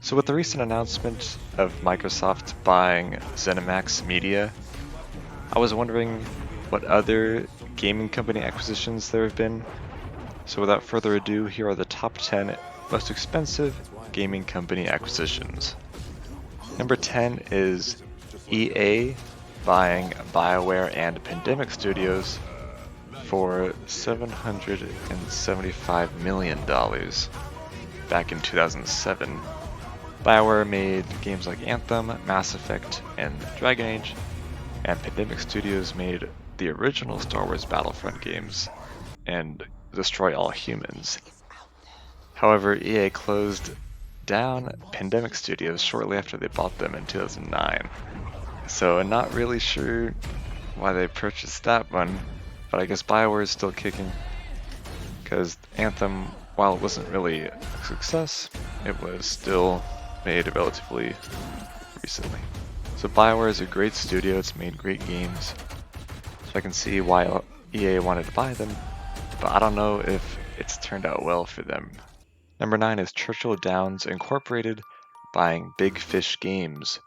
So with the recent announcement of Microsoft buying ZeniMax Media, I was wondering what other gaming company acquisitions there have been. So without further ado, here are the top 10 most expensive gaming company acquisitions. Number 10 is EA buying Bioware and Pandemic Studios for $775 million back in 2007. Bioware made games like Anthem, Mass Effect, and Dragon Age, and Pandemic Studios made the original Star Wars Battlefront games and Destroy All Humans. However, EA closed down Pandemic Studios shortly after they bought them in 2009. So I'm not really sure why they purchased that one, but I guess Bioware is still kicking, because Anthem, while it wasn't really a success, it was still made relatively recently. So Bioware is a great studio, it's made great games, so I can see why EA wanted to buy them, but I don't know if it's turned out well for them. Number 9 is Churchill Downs Incorporated buying Big Fish Games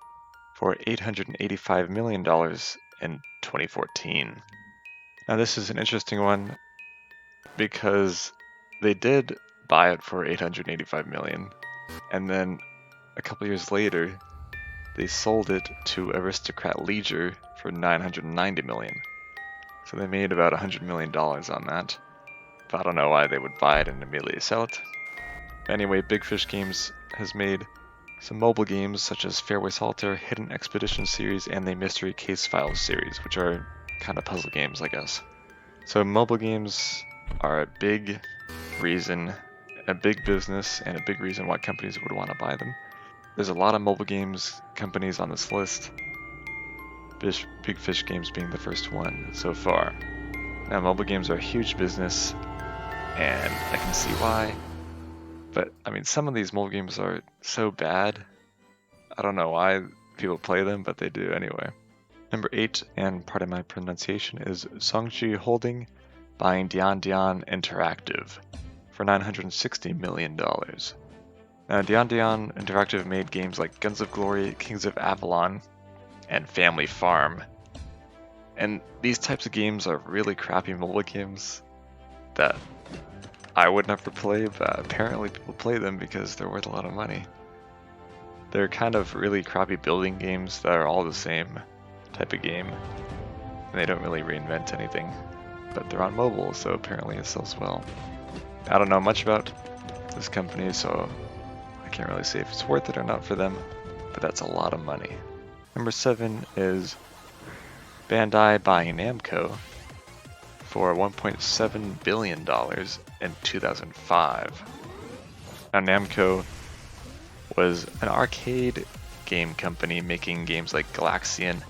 for $885 million in 2014. Now this is an interesting one because they did buy it for $885 million, and then a couple years later they sold it to Aristocrat Leisure for $990 million. So they made about $100 million on that. But I don't know why they would buy it and immediately sell it. Anyway, Big Fish Games has made some mobile games such as Fairway Solitaire, Hidden Expedition series, and the Mystery Case Files series, which are kind of puzzle games, I guess. So mobile games are a big reason, a big business, and a big reason why companies would want to buy them. There's a lot of mobile games companies on this list, Big Fish Games being the first one so far. Now, mobile games are a huge business, and I can see why. But, I mean, some of these mobile games are so bad, I don't know why people play them, but they do anyway. Number 8, and pardon my pronunciation, is Zhongji Holding buying DianDian Interactive for $960 million. Now, DianDian Interactive made games like Guns of Glory, Kings of Avalon, and Family Farm. And these types of games are really crappy mobile games that I would never play, but apparently people play them because they're worth a lot of money. They're kind of really crappy building games that are all the same type of game, and they don't really reinvent anything, but they're on mobile, so apparently it sells well. I don't know much about this company, so I can't really say if it's worth it or not for them, but that's a lot of money. Number 7 is Bandai buying Namco for $1.7 billion in 2005. Now, Namco was an arcade game company making games like Galaxian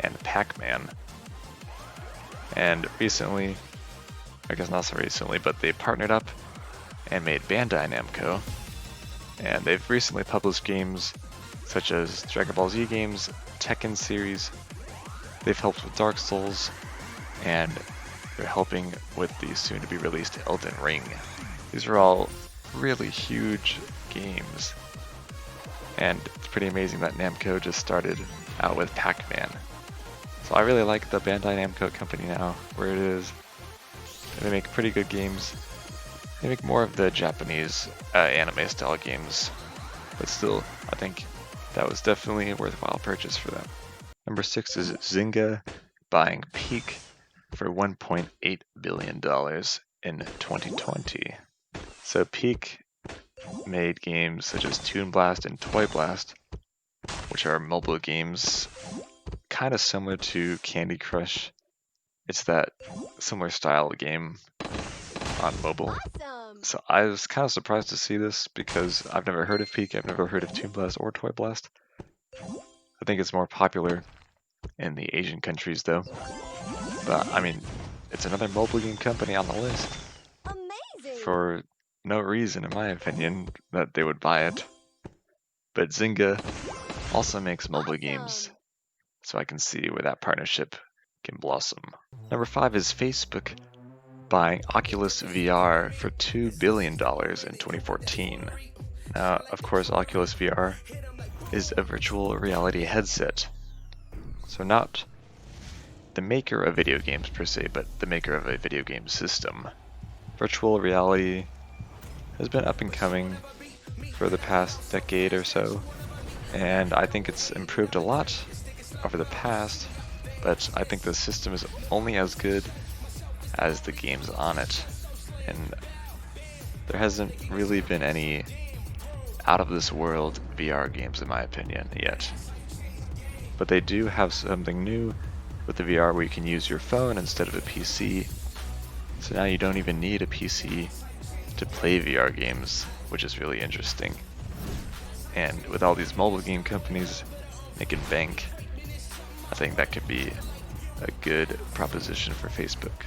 and Pac-Man. And recently, I guess not so recently, but they partnered up and made Bandai Namco. And they've recently published games such as Dragon Ball Z games, Tekken series. They've helped with Dark Souls, and they're helping with the soon-to-be released Elden Ring. These are all really huge games, and it's pretty amazing that Namco just started out with Pac-Man. So I really like the Bandai Namco company now, where it is. They make pretty good games. They make more of the Japanese anime-style games, but still, I think that was definitely a worthwhile purchase for them. Number 6 is Zynga buying Peak for $1.8 billion in 2020. So Peak made games such as Toon Blast and Toy Blast, which are mobile games kind of similar to Candy Crush. It's that similar style game on mobile. Awesome. So I was kind of surprised to see this because I've never heard of Peak, I've never heard of Toon Blast or Toy Blast. I think it's more popular in the Asian countries though. But I mean, it's another mobile game company on the list Amazing. for no reason, in my opinion, that they would buy it. But Zynga also makes mobile games, so I can see where that partnership can blossom. Number 5 is Facebook buying Oculus VR for $2 billion in 2014. Of course, Oculus VR is a virtual reality headset. So not the maker of video games per se, but the maker of a video game system. Virtual reality has been up and coming for the past decade or so, and I think it's improved a lot over the past, but I think the system is only as good as the games on it, and there hasn't really been any out of this world VR games in my opinion yet. But they do have something new with the VR where you can use your phone instead of a PC, so now you don't even need a PC to play VR games, which is really interesting. And with all these mobile game companies making bank, I think that could be a good proposition for Facebook.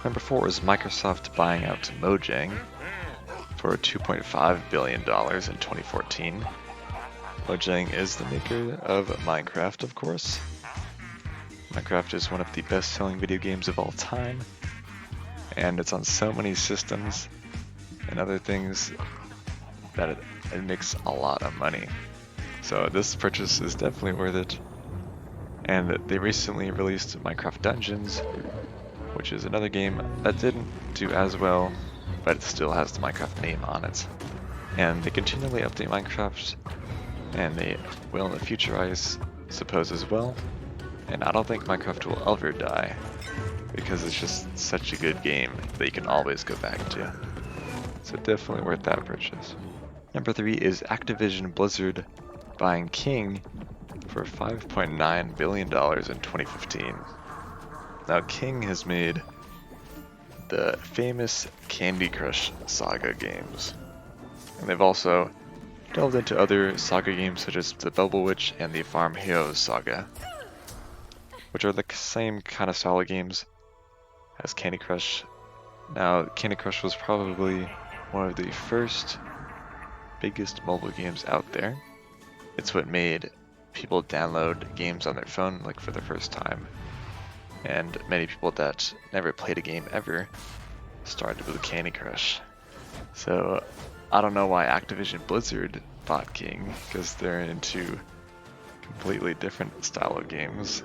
Number 4 is Microsoft buying out Mojang for $2.5 billion in 2014. Mojang is the maker of Minecraft, of course. Minecraft is one of the best-selling video games of all time, and it's on so many systems and other things that it makes a lot of money. So this purchase is definitely worth it. And they recently released Minecraft Dungeons, which is another game that didn't do as well, but it still has the Minecraft name on it. And they continually update Minecraft, and they will in the future, I suppose, as well. And I don't think Minecraft will ever die, because it's just such a good game that you can always go back to. So definitely worth that purchase. Number 3 is Activision Blizzard buying King for $5.9 billion in 2015. Now King has made the famous Candy Crush Saga games, and they've also delved into other Saga games such as the Bubble Witch and the Farm Heroes Saga, which are the same kind of style of games as Candy Crush. Now Candy Crush was probably one of the first biggest mobile games out there. It's what made people download games on their phone like for the first time, and many people that never played a game ever started with Candy Crush. So I don't know why Activision Blizzard bought King, because they're into completely different style of games,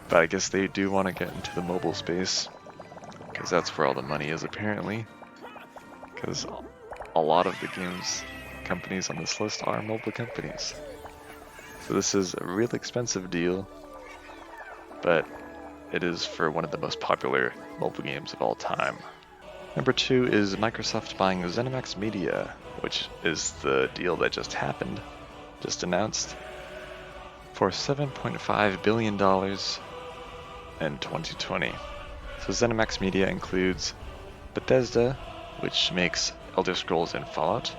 but I guess they do want to get into the mobile space because that's where all the money is apparently, because a lot of the games companies on this list are mobile companies. So this is a really expensive deal, but it is for one of the most popular mobile games of all time. Number 2 is Microsoft buying ZeniMax Media, which is the deal that just happened, just announced, for $7.5 billion in 2020. So ZeniMax Media includes Bethesda, which makes Elder Scrolls and Fallout,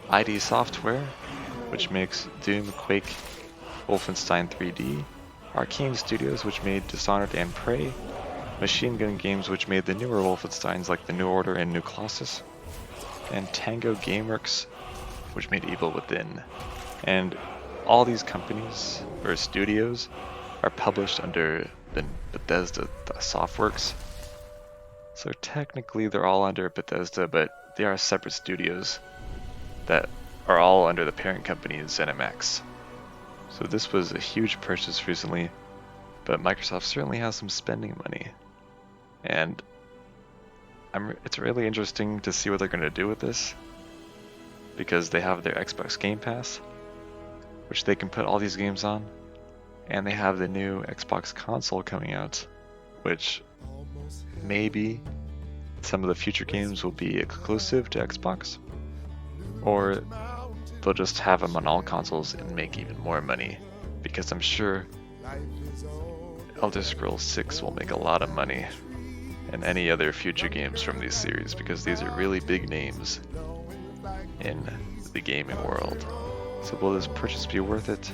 ID Software, which makes Doom, Quake, Wolfenstein 3D, Arcane Studios, which made Dishonored and Prey, Machine Gun Games, which made the newer Wolfensteins like The New Order and New Colossus, and Tango Gameworks, which made Evil Within. And all these companies, or studios, are published under the Bethesda Softworks. So technically they're all under Bethesda, but they are separate studios that are all under the parent company ZeniMax. So this was a huge purchase recently, but Microsoft certainly has some spending money. And it's really interesting to see what they're going to do with this, because they have their Xbox Game Pass, which they can put all these games on, and they have the new Xbox console coming out, which maybe some of the future games will be exclusive to Xbox, or they'll just have them on all consoles and make even more money, because I'm sure Elder Scrolls 6 will make a lot of money, and any other future games from these series, because these are really big names in the gaming world. So will this purchase be worth it?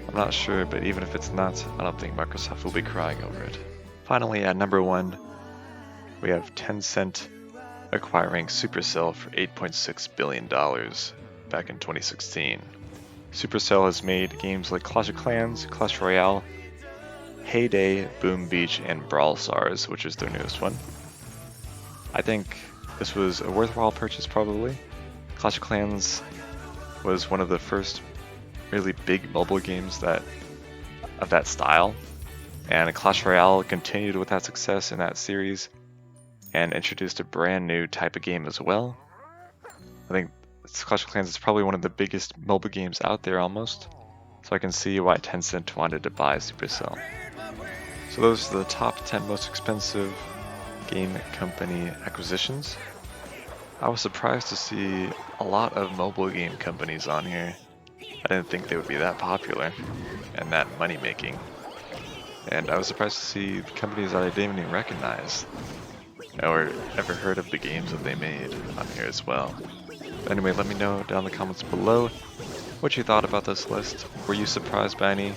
I'm not sure, but even if it's not, I don't think Microsoft will be crying over it. Finally, at number 1, we have Tencent acquiring Supercell for $8.6 billion back in 2016. Supercell has made games like Clash of Clans, Clash Royale, Heyday, Boom Beach, and Brawl Stars, which is their newest one. I think this was a worthwhile purchase probably. Clash of Clans was one of the first really big mobile games of that style, and Clash Royale continued with that success in that series and introduced a brand new type of game as well. I think Clash of Clans is probably one of the biggest mobile games out there almost, so I can see why Tencent wanted to buy Supercell. So those are the top 10 most expensive game company acquisitions. I was surprised to see a lot of mobile game companies on here. I didn't think they would be that popular and that money making. And I was surprised to see companies that I didn't even recognize or ever heard of the games that they made on here as well. But anyway, let me know down in the comments below what you thought about this list. Were you surprised by any?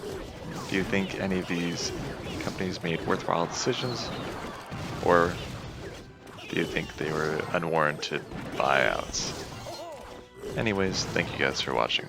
Do you think any of these companies made worthwhile decisions? Or do you think they were unwarranted buyouts? Anyways, thank you guys for watching.